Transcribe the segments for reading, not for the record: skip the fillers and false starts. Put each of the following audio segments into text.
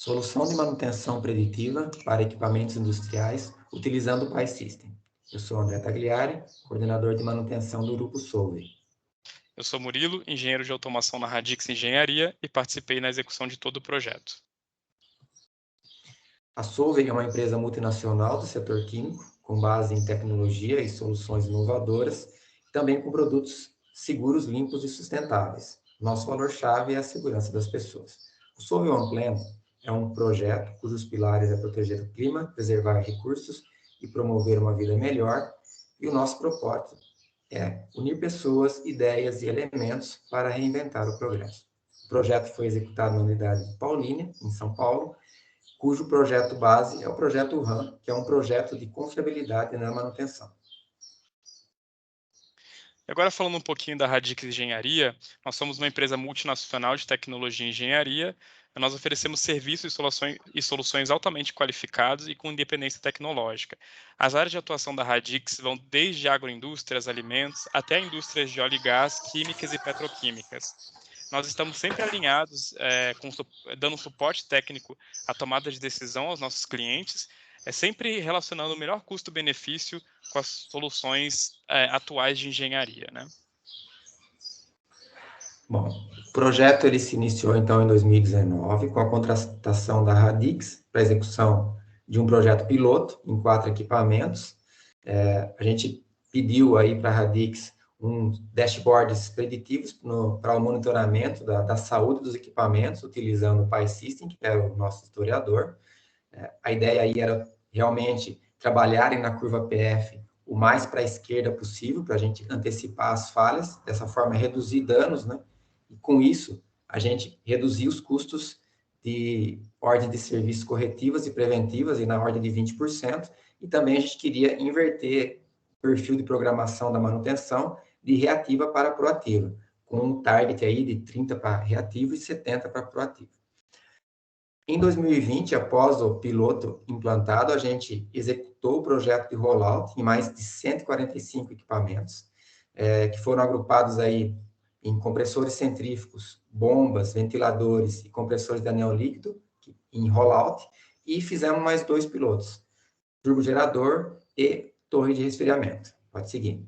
Solução de manutenção preditiva para equipamentos industriais utilizando o PI System. Eu sou André Tagliari, coordenador de manutenção do Grupo Solvay. Eu sou Murilo, engenheiro de automação na Radix Engenharia e participei na execução de todo o projeto. A Solvay é uma empresa multinacional do setor químico, com base em tecnologia e soluções inovadoras, também com produtos seguros, limpos e sustentáveis. Nosso valor-chave é a segurança das pessoas. O Solvay One Plan é um projeto cujos pilares é proteger o clima, preservar recursos e promover uma vida melhor, e o nosso propósito é unir pessoas, ideias e elementos para reinventar o progresso. O projeto foi executado na unidade de Paulínia, em São Paulo, cujo projeto base é o projeto RAM, que é um projeto de confiabilidade na manutenção. Agora falando um pouquinho da Radix Engenharia, nós somos uma empresa multinacional de tecnologia e engenharia. Nós oferecemos serviços e soluções altamente qualificados e com independência tecnológica. As áreas de atuação da Radix vão desde agroindústrias, alimentos, até indústrias de óleo e gás, químicas e petroquímicas. Nós estamos sempre alinhados, dando suporte técnico à tomada de decisão aos nossos clientes, sempre relacionando o melhor custo-benefício com as soluções atuais de engenharia, né? Bom, o projeto ele se iniciou então em 2019 com a contratação da Radix para execução de um projeto piloto em 4 equipamentos. A gente pediu aí para a Radix dashboards preditivos para o monitoramento da saúde dos equipamentos, utilizando o PI System, que é o nosso historiador. A ideia aí era realmente trabalharem na curva PF o mais para a esquerda possível, para a gente antecipar as falhas, dessa forma reduzir danos, né? E com isso, a gente reduzir os custos de ordem de serviços corretivas e preventivas, e na ordem de 20%, e também a gente queria inverter o perfil de programação da manutenção de reativa para proativa, com um target aí de 30 para reativo e 70 para proativo. Em 2020, após o piloto implantado, a gente executou o projeto de rollout em mais de 145 equipamentos, que foram agrupados aí em compressores centrífugos, bombas, ventiladores e compressores de anel líquido, em rollout, e fizemos mais 2 pilotos, turbogerador e torre de resfriamento. Pode seguir.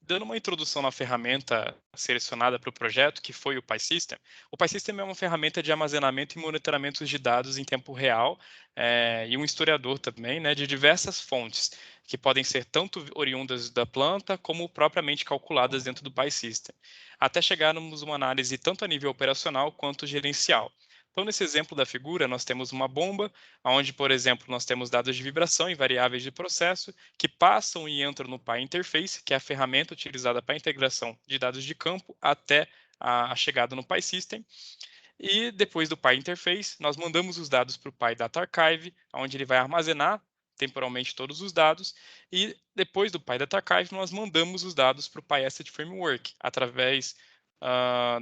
Dando uma introdução na ferramenta selecionada para o projeto, que foi o PI System. O PI System é uma ferramenta de armazenamento e monitoramento de dados em tempo real, e um historiador também, né, de diversas fontes, que podem ser tanto oriundas da planta, como propriamente calculadas dentro do PI System, até chegarmos a uma análise tanto a nível operacional quanto gerencial. Então, nesse exemplo da figura, nós temos uma bomba, onde, por exemplo, nós temos dados de vibração e variáveis de processo, que passam e entram no PI Interface, que é a ferramenta utilizada para a integração de dados de campo até a chegada no PI System. E depois do PI Interface, nós mandamos os dados para o PI Data Archive, onde ele vai armazenar temporalmente todos os dados, e depois do PI Data Archive, nós mandamos os dados para o PI Asset Framework, através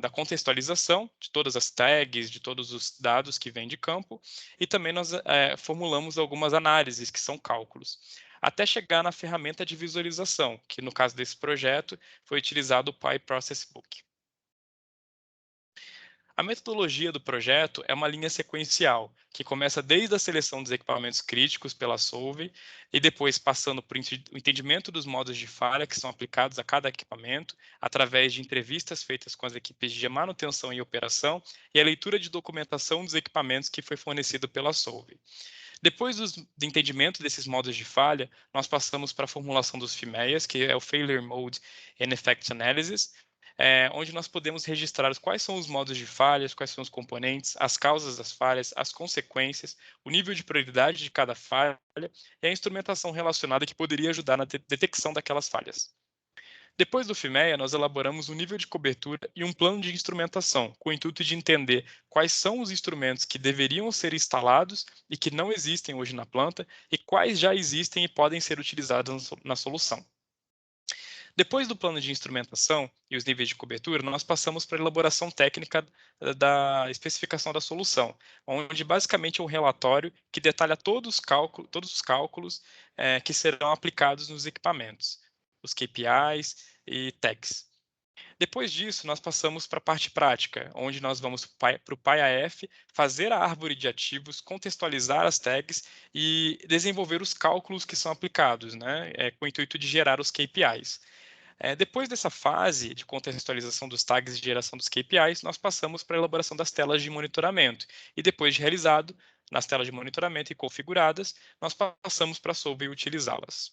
da contextualização de todas as tags, de todos os dados que vêm de campo, e também nós formulamos algumas análises, que são cálculos, até chegar na ferramenta de visualização, que no caso desse projeto foi utilizado o PI Process Book. A metodologia do projeto é uma linha sequencial, que começa desde a seleção dos equipamentos críticos pela Solvay e depois passando por o entendimento dos modos de falha que são aplicados a cada equipamento, através de entrevistas feitas com as equipes de manutenção e operação e a leitura de documentação dos equipamentos que foi fornecido pela Solvay. Depois do entendimento desses modos de falha, nós passamos para a formulação dos FMEAs, que é o Failure Mode and Effect Analysis, onde nós podemos registrar quais são os modos de falhas, quais são os componentes, as causas das falhas, as consequências, o nível de prioridade de cada falha e a instrumentação relacionada que poderia ajudar na detecção daquelas falhas. Depois do FMEA, nós elaboramos um nível de cobertura e um plano de instrumentação, com o intuito de entender quais são os instrumentos que deveriam ser instalados e que não existem hoje na planta, e quais já existem e podem ser utilizados na solução. Depois do plano de instrumentação e os níveis de cobertura, nós passamos para a elaboração técnica da especificação da solução, onde basicamente é um relatório que detalha todos os cálculos que serão aplicados nos equipamentos, os KPIs e tags. Depois disso, nós passamos para a parte prática, onde nós vamos para o PyAF, fazer a árvore de ativos, contextualizar as tags e desenvolver os cálculos que são aplicados, né, com o intuito de gerar os KPIs. Depois dessa fase de contextualização dos tags e geração dos KPIs, nós passamos para a elaboração das telas de monitoramento. E depois de realizado, nas telas de monitoramento e configuradas, nós passamos para a Solvay utilizá-las.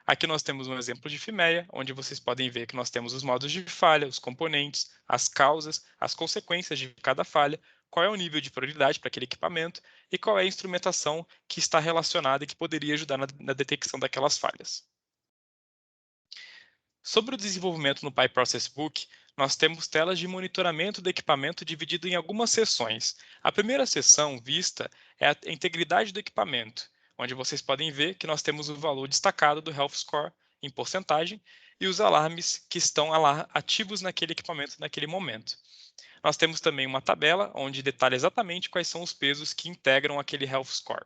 Aqui nós temos um exemplo de FIMEA, onde vocês podem ver que nós temos os modos de falha, os componentes, as causas, as consequências de cada falha, qual é o nível de prioridade para aquele equipamento e qual é a instrumentação que está relacionada e que poderia ajudar na detecção daquelas falhas. Sobre o desenvolvimento no PyProcess Book, nós temos telas de monitoramento do equipamento dividido em algumas seções. A primeira seção vista é a integridade do equipamento, onde vocês podem ver que nós temos o valor destacado do Health Score em porcentagem e os alarmes que estão ativos naquele equipamento naquele momento. Nós temos também uma tabela onde detalha exatamente quais são os pesos que integram aquele Health Score.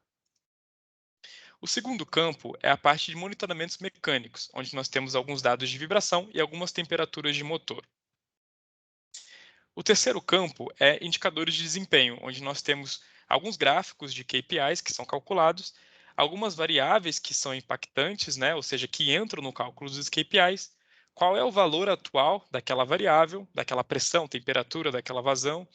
O segundo campo é a parte de monitoramentos mecânicos, onde nós temos alguns dados de vibração e algumas temperaturas de motor. O terceiro campo é indicadores de desempenho, onde nós temos alguns gráficos de KPIs que são calculados, algumas variáveis que são impactantes, né, ou seja, que entram no cálculo dos KPIs, qual é o valor atual daquela variável, daquela pressão, temperatura, daquela vazão,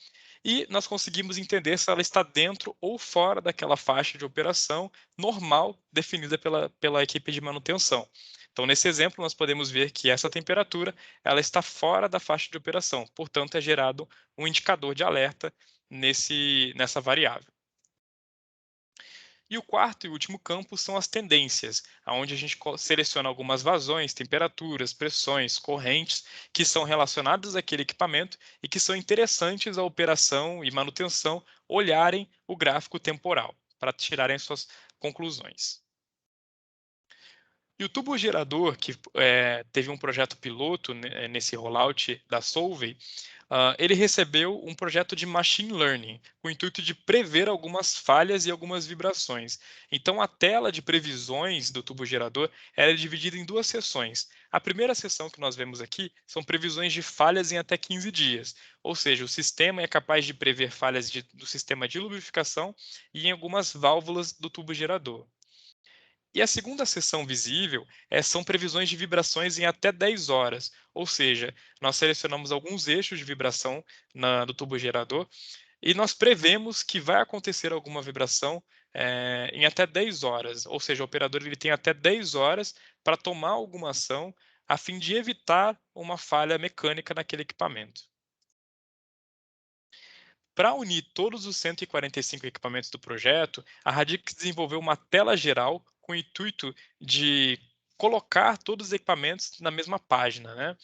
e nós conseguimos entender se ela está dentro ou fora daquela faixa de operação normal definida pela equipe de manutenção. Então, nesse exemplo, nós podemos ver que essa temperatura ela está fora da faixa de operação, portanto, é gerado um indicador de alerta nessa variável. E o quarto e último campo são as tendências, onde a gente seleciona algumas vazões, temperaturas, pressões, correntes, que são relacionadas àquele equipamento e que são interessantes à operação e manutenção olharem o gráfico temporal para tirarem suas conclusões. E o turbogerador, que teve um projeto piloto nesse rollout da Solvay, ele recebeu um projeto de machine learning, com o intuito de prever algumas falhas e algumas vibrações. Então, a tela de previsões do turbogerador era dividida em duas seções. A primeira seção que nós vemos aqui são previsões de falhas em até 15 dias, ou seja, o sistema é capaz de prever falhas do sistema de lubrificação e em algumas válvulas do turbogerador. E a segunda seção visível são previsões de vibrações em até 10 horas, ou seja, nós selecionamos alguns eixos de vibração do turbogerador e nós prevemos que vai acontecer alguma vibração em até 10 horas, ou seja, o operador ele tem até 10 horas para tomar alguma ação a fim de evitar uma falha mecânica naquele equipamento. Para unir todos os 145 equipamentos do projeto, a Radix desenvolveu uma tela geral com o intuito de colocar todos os equipamentos na mesma página, né?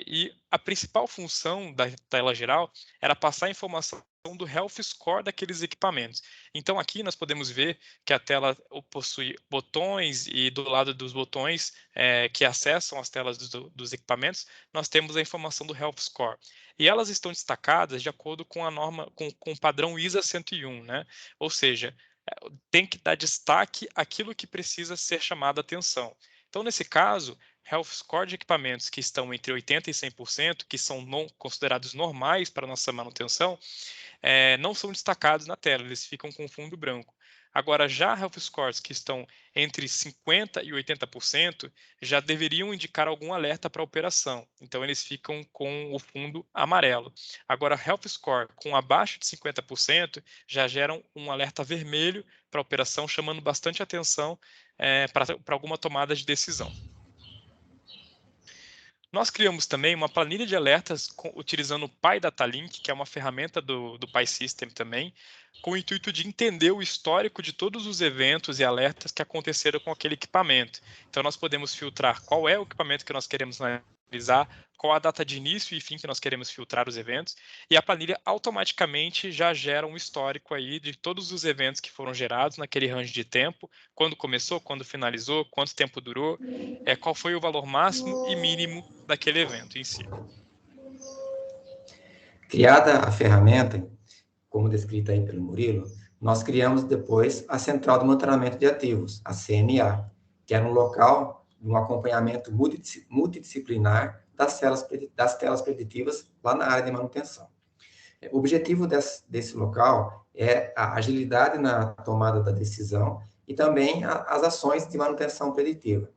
E a principal função da tela geral era passar a informação do Health Score daqueles equipamentos. Então, aqui nós podemos ver que a tela possui botões e do lado dos botões que acessam as telas dos equipamentos, nós temos a informação do Health Score. E elas estão destacadas de acordo com a norma, com o padrão ISA 101, né? Ou seja, tem que dar destaque àquilo que precisa ser chamado a atenção. Então, nesse caso, Health Score de equipamentos que estão entre 80% e 100%, que são considerados normais para a nossa manutenção, não são destacados na tela, eles ficam com fundo branco. Agora, já Health Scores que estão entre 50% e 80% já deveriam indicar algum alerta para a operação. Então, eles ficam com o fundo amarelo. Agora, Health Score com abaixo de 50% já geram um alerta vermelho para a operação, chamando bastante atenção para alguma tomada de decisão. Nós criamos também uma planilha de alertas utilizando o PyDataLink, que é uma ferramenta do PySystem também, com o intuito de entender o histórico de todos os eventos e alertas que aconteceram com aquele equipamento. Então, nós podemos filtrar qual é o equipamento que nós queremos analisar, qual a data de início e fim que nós queremos filtrar os eventos, e a planilha automaticamente já gera um histórico aí de todos os eventos que foram gerados naquele range de tempo, quando começou, quando finalizou, quanto tempo durou, qual foi o valor máximo e mínimo daquele evento em si. Criada a ferramenta, como descrita aí pelo Murilo, nós criamos depois a Central de Monitoramento de Ativos, a CMA, que era um local de um acompanhamento multidisciplinar das telas preditivas lá na área de manutenção. O objetivo desse local é a agilidade na tomada da decisão e também as ações de manutenção preditiva.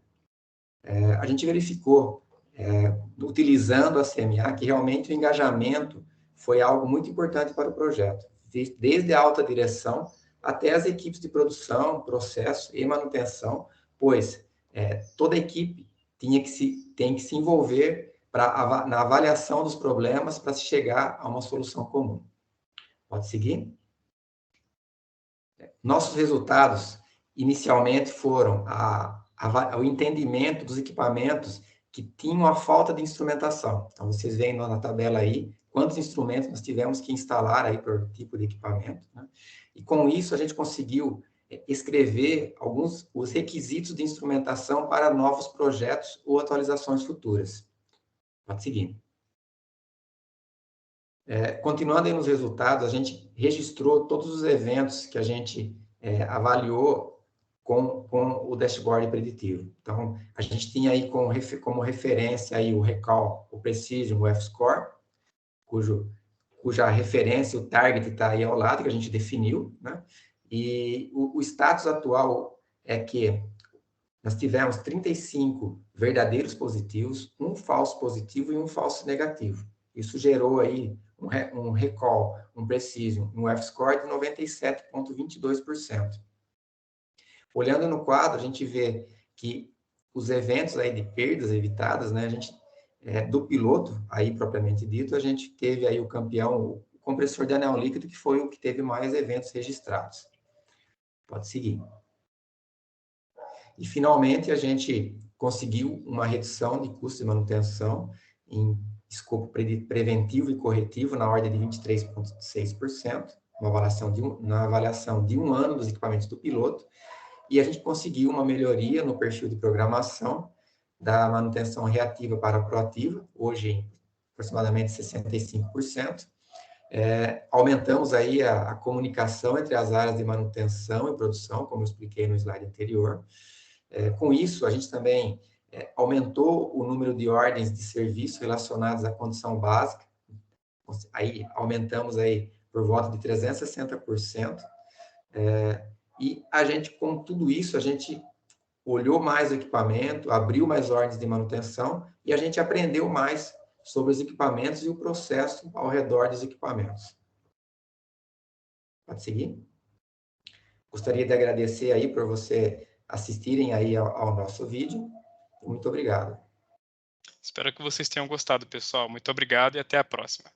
A gente verificou, utilizando a CMA, que realmente o engajamento foi algo muito importante para o projeto, desde a alta direção até as equipes de produção, processo e manutenção, pois toda a equipe tem que se envolver na avaliação dos problemas para se chegar a uma solução comum. Pode seguir? Nossos resultados, inicialmente, foram o entendimento dos equipamentos que tinham a falta de instrumentação. Então, vocês veem na tabela aí quantos instrumentos nós tivemos que instalar aí por tipo de equipamento, né? E com isso a gente conseguiu escrever os requisitos de instrumentação para novos projetos ou atualizações futuras. Pode seguir. Continuando aí nos resultados, a gente registrou todos os eventos que a gente avaliou com o dashboard preditivo. Então, a gente tinha aí como referência aí o Recall, o Precision, o F-Score, cuja referência, o target está aí ao lado, que a gente definiu, né? E o status atual é que nós tivemos 35 verdadeiros positivos, um falso positivo e um falso negativo. Isso gerou aí um recall, um precision, um F-score de 97,22%. Olhando no quadro, a gente vê que os eventos aí de perdas evitadas, né, do piloto, aí propriamente dito, a gente teve aí o campeão, o compressor de anel líquido, que foi o que teve mais eventos registrados. Pode seguir. E, finalmente, a gente conseguiu uma redução de custo de manutenção em escopo preventivo e corretivo na ordem de 23,6%, na avaliação de um ano dos equipamentos do piloto, e a gente conseguiu uma melhoria no perfil de programação da manutenção reativa para proativa, hoje em aproximadamente 65%. Aumentamos aí a comunicação entre as áreas de manutenção e produção, como eu expliquei no slide anterior. Com isso, a gente também aumentou o número de ordens de serviço relacionadas à condição básica. Aí aumentamos aí por volta de 360%. E a gente, com tudo isso, a gente olhou mais o equipamento, abriu mais ordens de manutenção e a gente aprendeu mais sobre os equipamentos e o processo ao redor dos equipamentos. Pode seguir? Gostaria de agradecer aí por você assistirem aí ao nosso vídeo. Muito obrigado. Espero que vocês tenham gostado, pessoal. Muito obrigado e até a próxima.